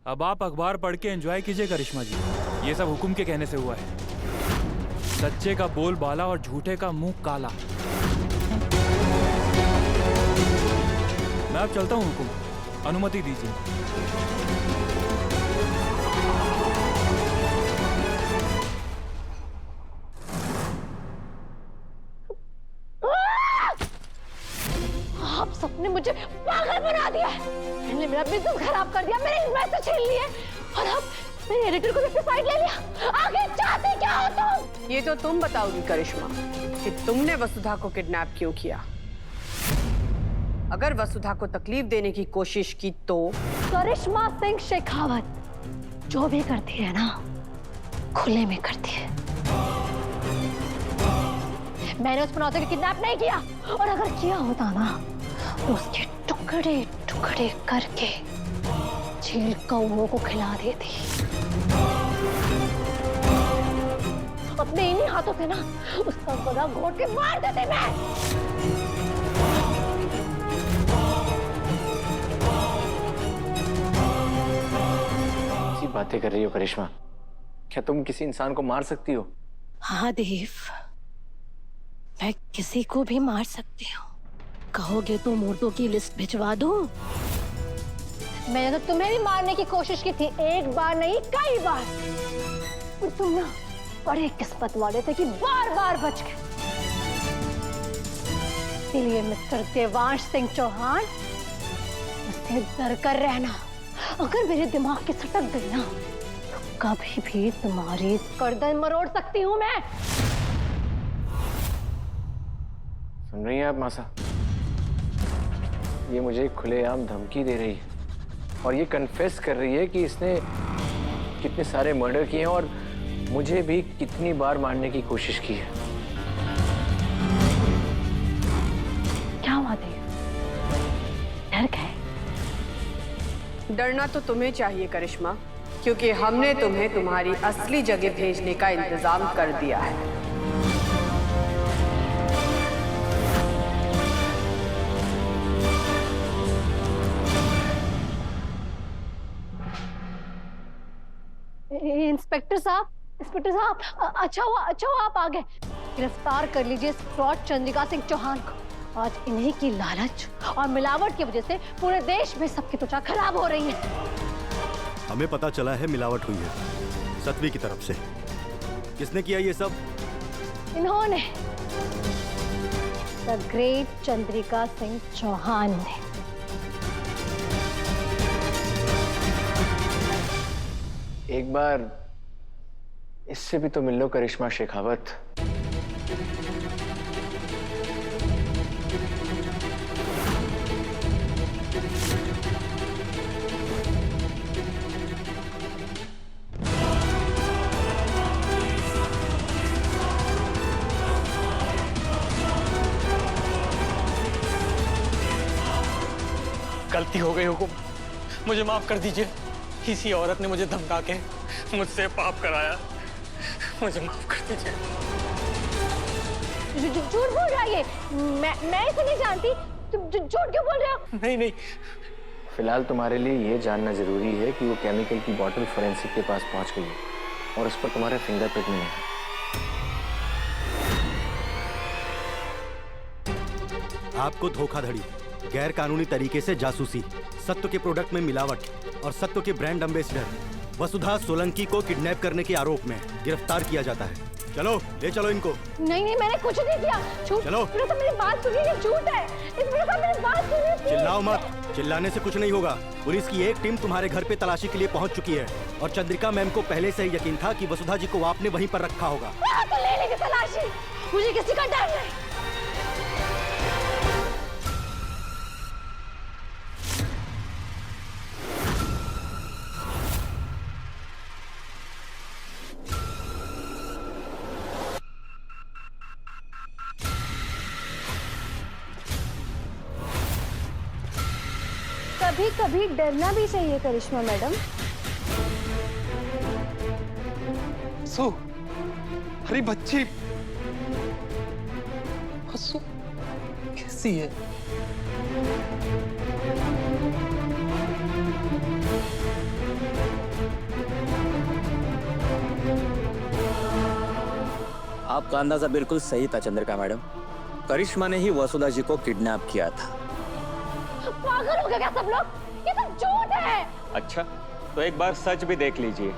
अब आप अखबार पढ़ के एंजॉय कीजिए करिश्मा जी, ये सब हुकुम के कहने से हुआ है। सच्चे का बोल बाला और झूठे का मुंह काला। मैं अब चलता हूँ हुकुम, अनुमति दीजिए। आप सबने मुझे पागल बना दिया है। इन्होंने मेरा बिजनेस खराब कर दिया, मेरे इन्वेस्टर छीन लिए और अब मेरे एडिटर को भी अपनी साइड ले लिया। आगे चाहते क्या हो तुम? ये तो तुम बताओगी करिश्मा कि तुमने वसुधा को किडनैप क्यों किया। अगर वसुधा को तकलीफ देने की कोशिश की तो? करिश्मा सिंह शेखावत जो भी करती है ना, खुले में करती है। मैंने उस पनौते को किडनैप नहीं किया, और अगर किया होता ना तो उसके टुकड़े टुकड़े करके चील कौओं को खिला देती। अपने इन्हीं हाथों से ना उसका गला घोट के मार देते मैं। ऐसी बातें कर रही हो करिश्मा? क्या तुम किसी इंसान को मार सकती हो? हाँ देव, मैं किसी को भी मार सकती हूँ। कहोगे तो मुर्दों की लिस्ट भिजवा दूं? मैंने तो तुम्हें भी मारने की कोशिश की थी, एक बार नहीं कई बार। और तुम ना बड़े किस्मत वाले थे कि बार बार बच गए। इसलिए मिस्टर देवांश सिंह चौहान, मुझसे डर कर रहना। अगर मेरे दिमाग की सटक गई ना तो कभी भी तुम्हारी गर्दन मरोड़ सकती हूँ मैं। सुन रही हैं आप मासा? ये मुझे खुलेआम धमकी दे रही है और ये कन्फेस कर रही है कि इसने कितने सारे मर्डर किए हैं और मुझे भी कितनी बार मारने की कोशिश की है। क्या हुआ देव? डर गए? डरना तो तुम्हें चाहिए करिश्मा, क्योंकि हमने तुम्हें तुम्हारी असली जगह भेजने का इंतजाम कर दिया है। इंस्पेक्टर साहब, अच्छा हुआ आप आ गए। गिरफ्तार कर लीजिए इस फ्रॉड चंद्रिका सिंह चौहान को। आज इन्हीं की लालच और मिलावट की वजह से पूरे देश में सबकी त्वचा खराब हो रही है। हमें पता चला है मिलावट हुई है सतवी की तरफ से। किसने किया ये सब? इन्होंने, द ग्रेट चंद्रिका सिंह चौहान ने। एक बार इससे भी तो मिल लो करिश्मा शेखावत। गलती हो गई हुकुम, मुझे माफ कर दीजिए। किसी औरत ने मुझे धमका के मुझसे पाप कराया, मुझे माफ कर दीजिए। झूठ बोल रहा है। मैं इसे नहीं जानती। तुम झूठ क्यों बोल रहे हो? नहीं, फिलहाल तुम्हारे लिए ये जानना जरूरी है कि वो केमिकल की बोतल फोरेंसिक के पास पहुंच गई है और उस पर तुम्हारे फिंगरप्रिंट मिले हैं। आपको धोखाधड़ी, गैर कानूनी तरीके से जासूसी, सत्व के प्रोडक्ट में मिलावट और सत्व के ब्रांड एम्बेसडर वसुधा सोलंकी को किडनैप करने के आरोप में गिरफ्तार किया जाता है। चलो ले चलो इनको। नहीं, मैंने कुछ नहीं किया। झूठ। चलो। मेरी बात सुनिए, ये झूठ है। मेरी बात सुनिए। चिल्लाओ मत, चिल्लाने से कुछ नहीं होगा। पुलिस की एक टीम तुम्हारे घर पे तलाशी के लिए पहुंच चुकी है और चंद्रिका मैम को पहले से ही यकीन था कि वसुधा जी को आपने वहीं पर रखा होगा। तो ले लेंगे तलाशी, मुझे किसी का डर नहीं। कभी कभी डरना भी चाहिए करिश्मा मैडम। सो अरे बच्ची, हंसू कैसी है? आपका अंदाजा बिल्कुल सही था चंद्रिका मैडम। करिश्मा ने ही वसुधा जी को किडनैप किया था। पागल हो गए क्या सब लोग? ये सब झूठ है। अच्छा, तो एक बार सच भी देख लीजिए।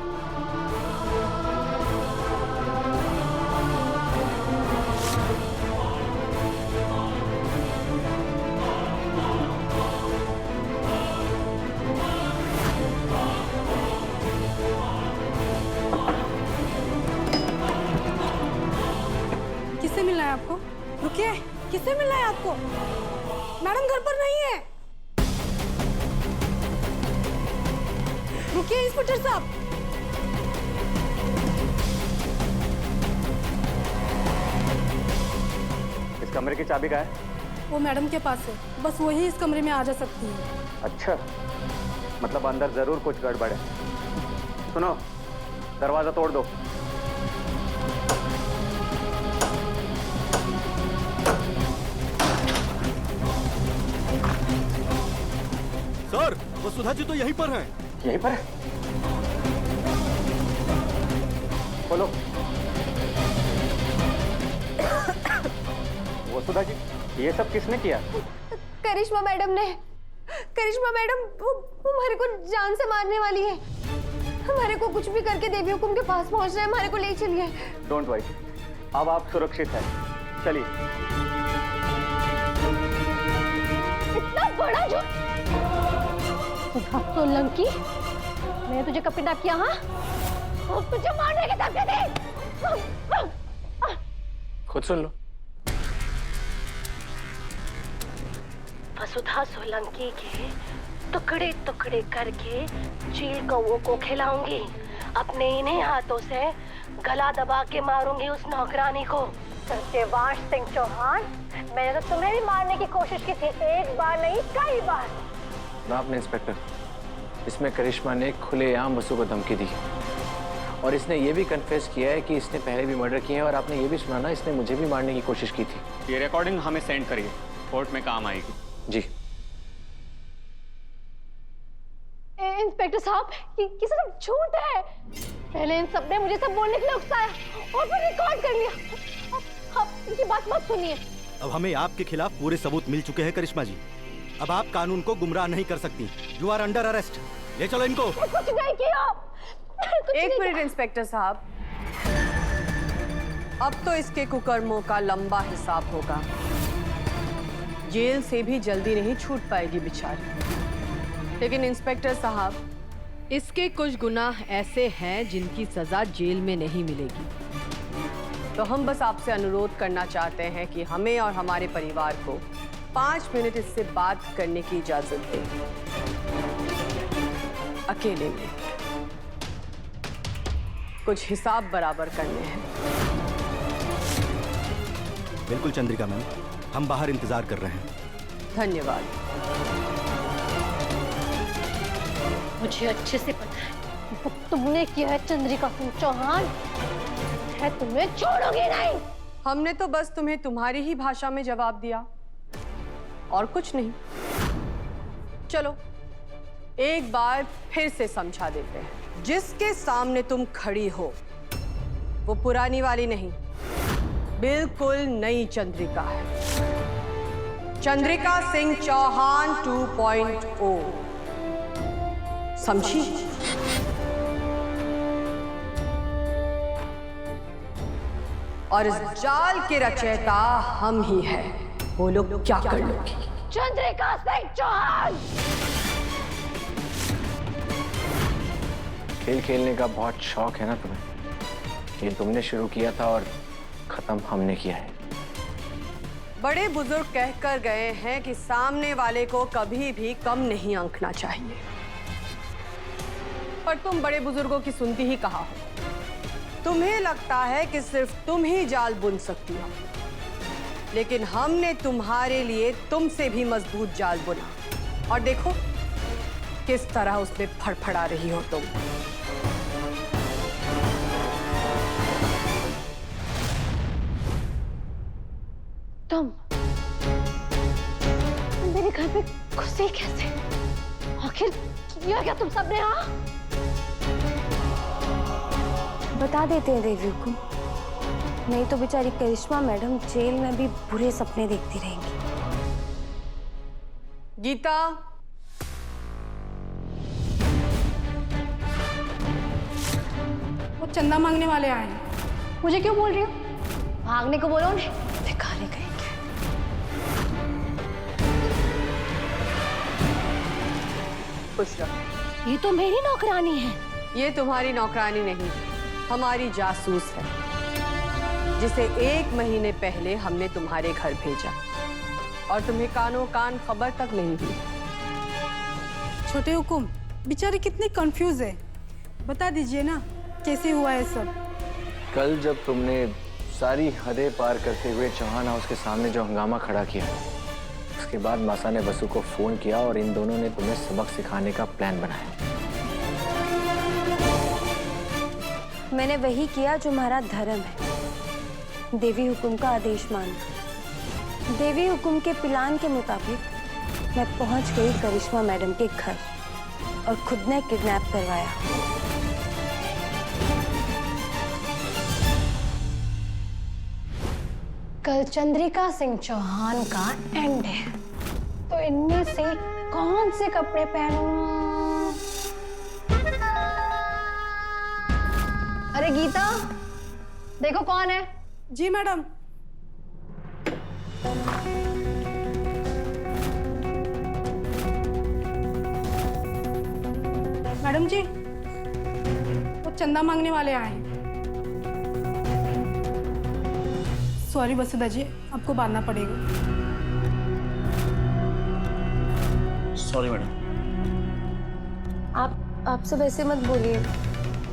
किससे मिलना है आपको? रुकिए, किससे मिलना है आपको? मैडम घर पर नहीं है। रुकिए इंस्पेक्टर साहब। इस कमरे की चाबी कहाँ है? वो मैडम के पास है, बस वही इस कमरे में आ जा सकती है। अच्छा, मतलब अंदर जरूर कुछ गड़बड़ है। सुनो, दरवाजा तोड़ दो। सर, वसुधा जी तो यहीं पर हैं। यहीं पर है? बोलो। वसुधा जी, ये सब किसने किया? करिश्मा मैडम ने। करिश्मा मैडम वो हमारे को जान से मारने वाली है। हमारे को कुछ भी करके देवी हुकुम के पास पहुंचना है, हमारे को ले चलिए। डोंट वरी, अब आप सुरक्षित हैं। चलिए। इतना बड़ा झूठ! सोलंकी, मैंने तुझे कब किडनैप किया? हाँ, और तुझे मारने के धमकी दी। खुद सुन लो। वसुधा सोलंकी के टुकड़े टुकड़े करके चील कौओं को खिलाऊंगी। अपने इन्हीं हाथों से गला दबा के मारूंगी उस नौकरानी को। सत्यवान सिंह चौहान, मैंने तो तुम्हें भी मारने की कोशिश की थी, एक बार नहीं कई बार। ना आपने इंस्पेक्टर, इसमें करिश्मा ने खुलेआम वसु को धमकी दी और इसने ये भी कन्फेस किया है कि इसने पहले भी मर्डर किए हैं और आपने ये भी सुना ना, इसने मुझे भी मारने की कोशिश की थी। ये रिकॉर्डिंग हमें सेंड करिए, कोर्ट में काम आएगी। जी। इंस्पेक्टर साहब, ये सब झूठ है। पहले इन सब ने मुझे सब बोलने के लिए उकसाया और फिर रिकॉर्ड कर लिया। अब इनकी बात मत सुनिए। अब हमें आपके खिलाफ पूरे सबूत मिल चुके हैं करिश्मा जी। अब आप कानून को गुमराह नहीं कर सकती। You are under arrest. ले चलो इनको। कुछ नहीं किया। एक मिनट इंस्पेक्टर साहब, अब तो इसके कुकर्मों का लंबा हिसाब होगा। जेल से भी जल्दी नहीं छूट पाएगी बेचारी। लेकिन इंस्पेक्टर साहब, इसके कुछ गुनाह ऐसे हैं जिनकी सजा जेल में नहीं मिलेगी। तो हम बस आपसे अनुरोध करना चाहते हैं कि हमें और हमारे परिवार को 5 मिनट इससे बात करने की इजाजत दें, अकेले में। कुछ हिसाब बराबर करने हैं। बिल्कुल चंद्रिका मैम, हम बाहर इंतजार कर रहे हैं। धन्यवाद। मुझे अच्छे से पता है वो तुमने किया है चंद्रिका सिंह चौहान। मैं तुम्हें छोड़ूंगी नहीं। हमने तो बस तुम्हें तुम्हारी ही भाषा में जवाब दिया और कुछ नहीं। चलो एक बार फिर से समझा देते हैं। जिसके सामने तुम खड़ी हो वो पुरानी वाली नहीं, बिल्कुल नई चंद्रिका है। चंद्रिका सिंह चौहान 2.0। समझी? और इस जाल के रचयिता हम ही हैं। बोलो क्या कर लोगी? चंद्रिका सिंह चौहान। खेल खेलने का बहुत शौक है ना तुम्हें? खेल तुमने शुरू किया था और खत्म हमने किया है। बड़े बुजुर्ग कहकर गए हैं कि सामने वाले को कभी भी कम नहीं आंकना चाहिए, पर तुम बड़े बुजुर्गों की सुनती ही कहा हो। तुम्हें लगता है कि सिर्फ तुम ही जाल बुन सकती हो, लेकिन हमने तुम्हारे लिए तुमसे भी मजबूत जाल बुना। और देखो किस तरह उसमें फड़फड़ा रही हो तुम। तुम मेरे घर पे घुसे कैसे? आखिर किया क्या तुम सबने? हाँ, बता देते हैं देवी हुकुम। नहीं तो बेचारी करिश्मा मैडम जेल में भी बुरे सपने देखती रहेंगी। गीता, वो चंदा मांगने वाले आए हैं। मुझे क्यों बोल रही हो? भागने को बोलो उन्हें, भिखारी कहेंगे। खुश रहो। ये तो मेरी नौकरानी है। ये तुम्हारी नौकरानी नहीं, हमारी जासूस है, जिसे 1 महीने पहले हमने तुम्हारे घर भेजा और तुम्हें कानों कान खबर तक नहीं दी। छोटे हुकुम, बेचारी कितनी कंफ्यूज है, बता दीजिए ना कैसे हुआ है सब। कल जब तुमने सारी हदें पार करते हुए चौहान हाउस के सामने जो हंगामा खड़ा किया, उसके बाद मासा ने बसु को फोन किया और इन दोनों ने तुम्हें सबक सिखाने का प्लान बनाया। मैंने वही किया जो हमारा धर्म है, देवी हुकुम का आदेश मानना। देवी हुकुम के प्लान के मुताबिक मैं पहुंच गई करिश्मा मैडम के घर और खुद ने किडनैप करवाया। कल चंद्रिका सिंह चौहान का एंड है, तो इनमें से कौन से कपड़े पहनूं? अरे गीता, देखो कौन है। जी मैडम। मैडम जी, वो चंदा मांगने वाले आए हैं। सॉरी वसुधा जी, आपको बांधना पड़ेगा। Sorry madam. आप सब ऐसे मत बोलिए,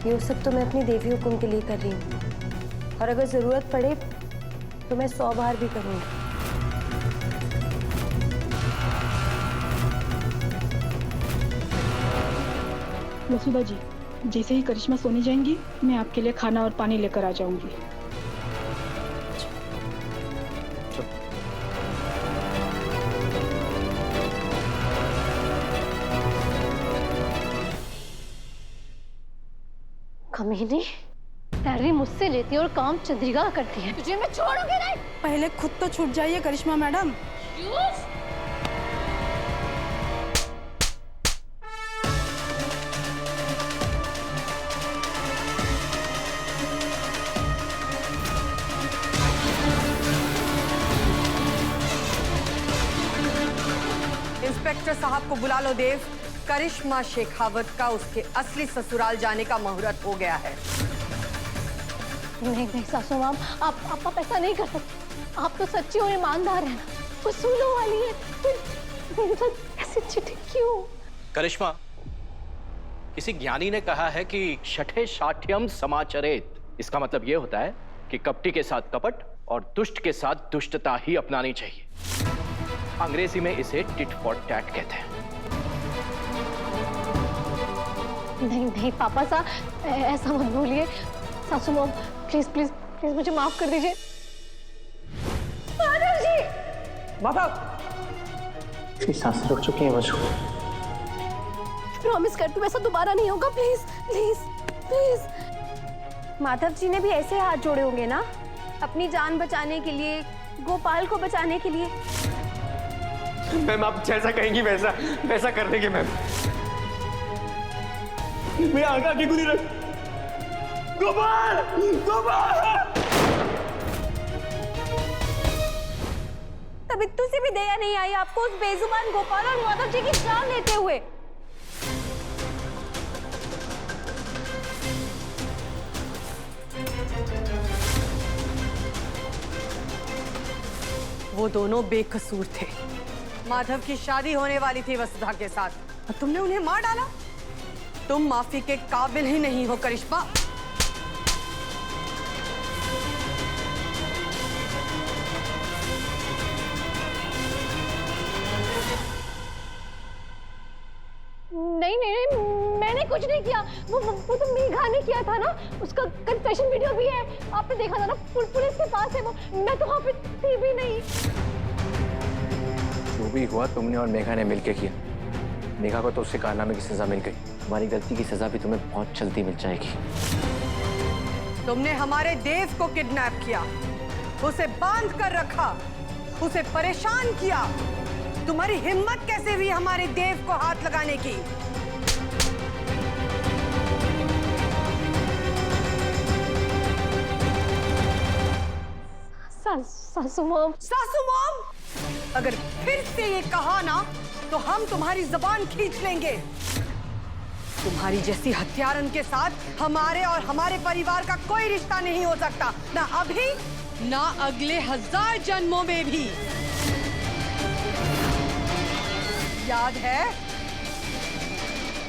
ये सब तो मैं अपनी देवी हुकुम के लिए कर रही हूँ, और अगर जरूरत पड़े तो मैं 100 बार भी करूँगी। वसुधा जी, जैसे ही करिश्मा सोने जाएंगी, मैं आपके लिए खाना और पानी लेकर आ जाऊंगी। कमीनी, सैलरी मुझसे लेती है और काम चंद्रिका करती है। तुझे मैं छोड़ूंगी नहीं। पहले खुद तो छूट जाइए करिश्मा मैडम। इंस्पेक्टर साहब को बुला लो देव। करिश्मा शेखावत का उसके असली ससुराल जाने का मुहूर्त हो गया है। नहीं सासू माम, आप ऐसा नहीं कर सकते। आप तो सच्ची और ईमानदार है ना, वसूलों वाली है, तो ऐसे चिट्ठी क्यों? करिश्मा, किसी ज्ञानी ने कहा है कि छठे शाठ्यम समाचरेत। इसका मतलब यह होता है कि कपटी के साथ कपट और दुष्ट के साथ दुष्टता ही अपनानी चाहिए। अंग्रेजी में इसे टिट फॉर टैट कहते हैं। नहीं पापा साहब, ऐसा मत बोलिए। सासू माम, प्लीज प्लीज प्लीज मुझे माफ कर दीजिए। माधव जी! माधव! सांसें रुक चुकी हैं बसु। प्रॉमिस करती हूँ ऐसा दोबारा नहीं होगा। Please please please. Madhav ji ने भी ऐसे हाथ जोड़े होंगे ना, अपनी जान बचाने के लिए, गोपाल को बचाने के लिए। मैम, आप जैसा कहेंगी वैसा कर देंगे मैम। मैं आगे आगे गुजर। गोपाल! गोपाल! तब इत्तू से भी दया नहीं आई आपको उस बेजुबान गोपाल और माधव जी की जान लेते हुए। वो दोनों बेकसूर थे। माधव की शादी होने वाली थी वसुधा के साथ और तुमने उन्हें मार डाला। तुम माफी के काबिल ही नहीं हो करिश्मा। नहीं, मैंने कुछ नहीं किया। वो तो मेघा ने किया था ना, उसका कन्फेशन वीडियो भी है, आपने देखा था ना, पुलिस के पास है वो। मैं तो वहाँ पे थी भी नहीं। जो भी हुआ तुमने और मेघा ने मिलकर किया। मेघा को तो उसके कारनामे की सजा मिल गई। तुम्हारी गलती की सजा भी तुम्हें बहुत जल्दी मिल जाएगी। तुमने हमारे देव को किडनैप किया, उसे बांध कर रखा, उसे परेशान किया। तुम्हारी हिम्मत कैसे हुई हमारे देव को हाथ लगाने की? सासू मॉम। सासू मॉम, अगर फिर से ये कहा ना तो हम तुम्हारी जबान खींच लेंगे। तुम्हारी जैसी हत्यारन के साथ हमारे और हमारे परिवार का कोई रिश्ता नहीं हो सकता, ना अभी ना अगले 1000 जन्मों में भी। याद है,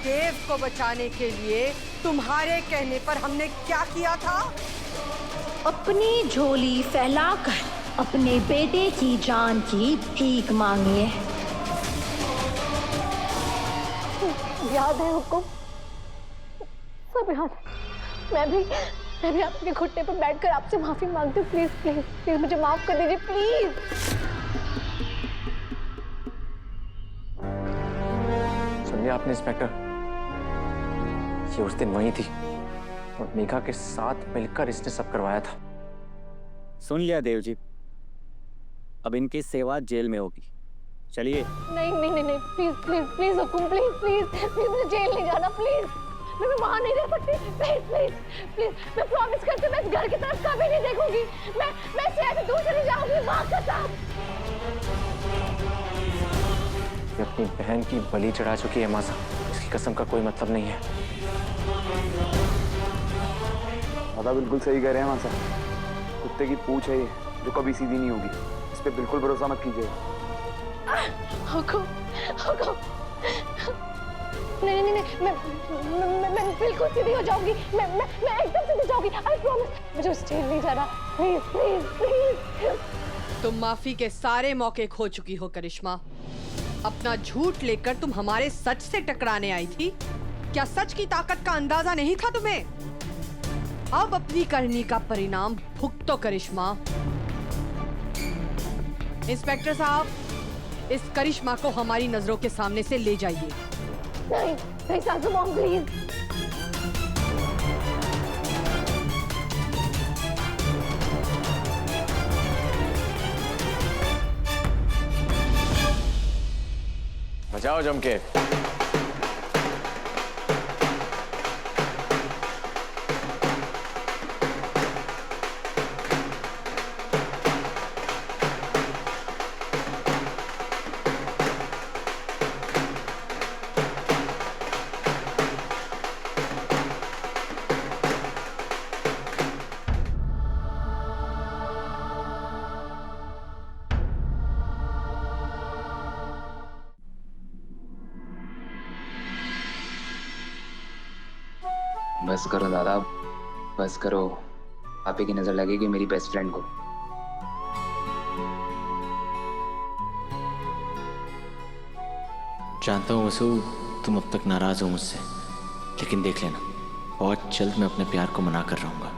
देव को बचाने के लिए तुम्हारे कहने पर हमने क्या किया था? अपनी झोली फैलाकर अपने बेटे की जान की भीख मांगी है। याद है हुक्म, सब याद है। मैं भी आपके घुटने पर बैठकर आपसे माफी मांगती हूँ। प्लीज प्लीज प्लीज मुझे माफ कर दीजिए, प्लीज। सुनिए आपने इंस्पेक्टर, ये उस दिन वही थी और मेघा के साथ मिलकर इसने सब करवाया था। सुन लिया देव जी, अब इनकी सेवा जेल में होगी। चलिए। नहीं नहीं नहीं नहीं, please please please Hukum, please please please मुझे जेल नहीं जाना, प्लीज। मैं वहां नहीं रह सकती, प्लीज प्लीज प्लीज। मैं प्रॉमिस करती हूँ, मैं इस घर की तरफ कभी नहीं देखूंगी। मैं इससे ऐसे दूर चली जाऊंगी, माँ के साथ। ये अपनी बहन की बलि चढ़ा चुकी है मासा, इसकी कसम का कोई मतलब नहीं है। दादा बिल्कुल सही कह रहे हैं मासा, कुत्ते की पूंछ है ये जो कभी सीधी नहीं होगी। इस पे बिल्कुल भरोसा मत कीजिए। हुकुम, हुकुम। नहीं नहीं नहीं, मैं बिल्कुल सीधी हो जाऊंगी। मैं एकदम सीधी जाऊंगी, आई प्रॉमिस। मुझे उस जेल नहीं जाना, प्लीज प्लीज प्लीज। तुम माफी के सारे मौके खो चुकी हो करिश्मा। अपना झूठ लेकर तुम हमारे सच से टकराने आई थी। क्या सच की ताकत का अंदाजा नहीं था तुम्हें? अब अपनी करनी का परिणाम भुगतो करिश्मा। इंस्पेक्टर साहब, इस करिश्मा को हमारी नजरों के सामने से ले जाइए। नहीं नहीं सासू मॉम, प्लीज। बचाओ जम के। बस करो दादा, बस करो। आपे की नजर लगेगी मेरी बेस्ट फ्रेंड को। जानता हूँ वसु, तुम अब तक नाराज हो मुझसे, लेकिन देख लेना, बहुत जल्द मैं अपने प्यार को मना कर रहूंगा।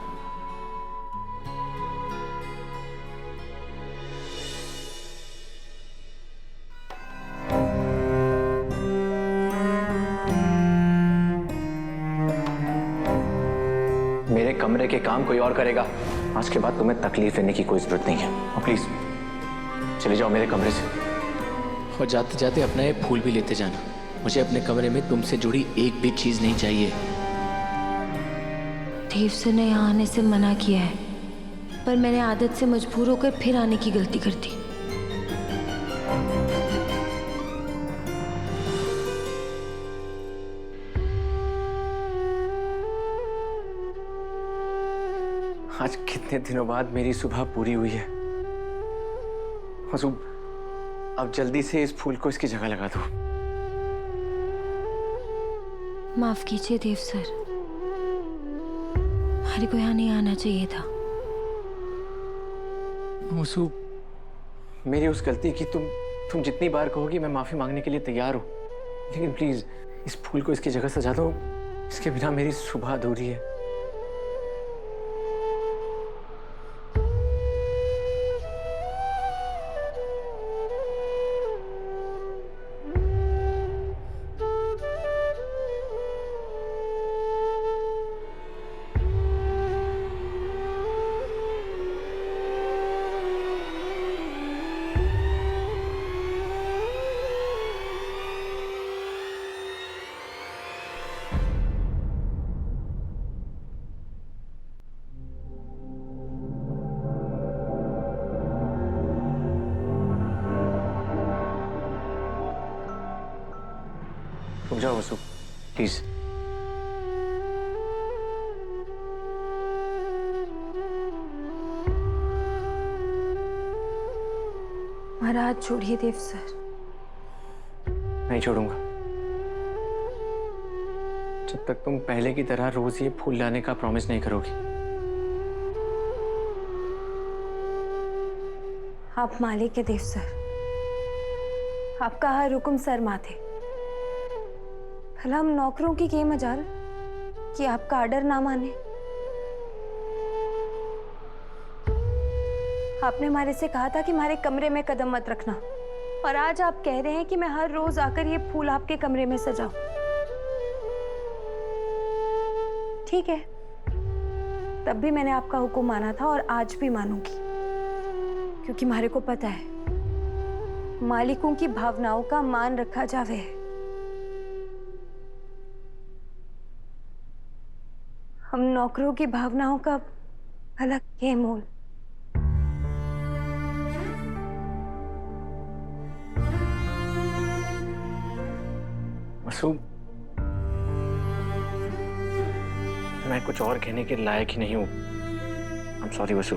मेरे कमरे के काम कोई और करेगा। आज के बाद तुम्हें तकलीफ लेने की कोई जरूरत नहीं है। और प्लीज चले जाओ मेरे कमरे से। और जाते जाते अपना ये फूल भी लेते जाना। मुझे अपने कमरे में तुमसे जुड़ी एक भी चीज नहीं चाहिए। देव सर ने यहाँ आने से मना किया है, पर मैंने आदत से मजबूर होकर फिर आने की गलती कर दी। आज कितने दिनों बाद मेरी सुबह पूरी हुई है। वसु, अब जल्दी से इस फूल को इसकी जगह लगा दो। माफ कीजिए देव सर, हमारे को यहाँ नहीं आना चाहिए था। वसु, मेरी उस गलती की तुम जितनी बार कहोगी मैं माफी मांगने के लिए तैयार हूं, लेकिन प्लीज इस फूल को इसकी जगह सजा दो। इसके बिना मेरी सुबह अधूरी है। जाओ वसु, प्लीज। महाराज छोड़िए देव सर। नहीं छोड़ूंगा जब तक तुम पहले की तरह रोज ये फूल लाने का प्रॉमिस नहीं करोगी। आप मालिक के देव सर, आपका हर हुक्म सर माथे। भला हम नौकरों की क्या मजाल कि आपका आर्डर ना माने। आपने हमारे से कहा था कि हमारे कमरे में कदम मत रखना, और आज आप कह रहे हैं कि मैं हर रोज आकर ये फूल आपके कमरे में सजाऊं। ठीक है, तब भी मैंने आपका हुक्म माना था और आज भी मानूंगी, क्योंकि हमारे को पता है मालिकों की भावनाओं का मान रखा जावे है। हम नौकरों की भावनाओं का अलग है मोल। वसु, मैं कुछ और कहने के लायक ही नहीं हूं। I am sorry Vasu.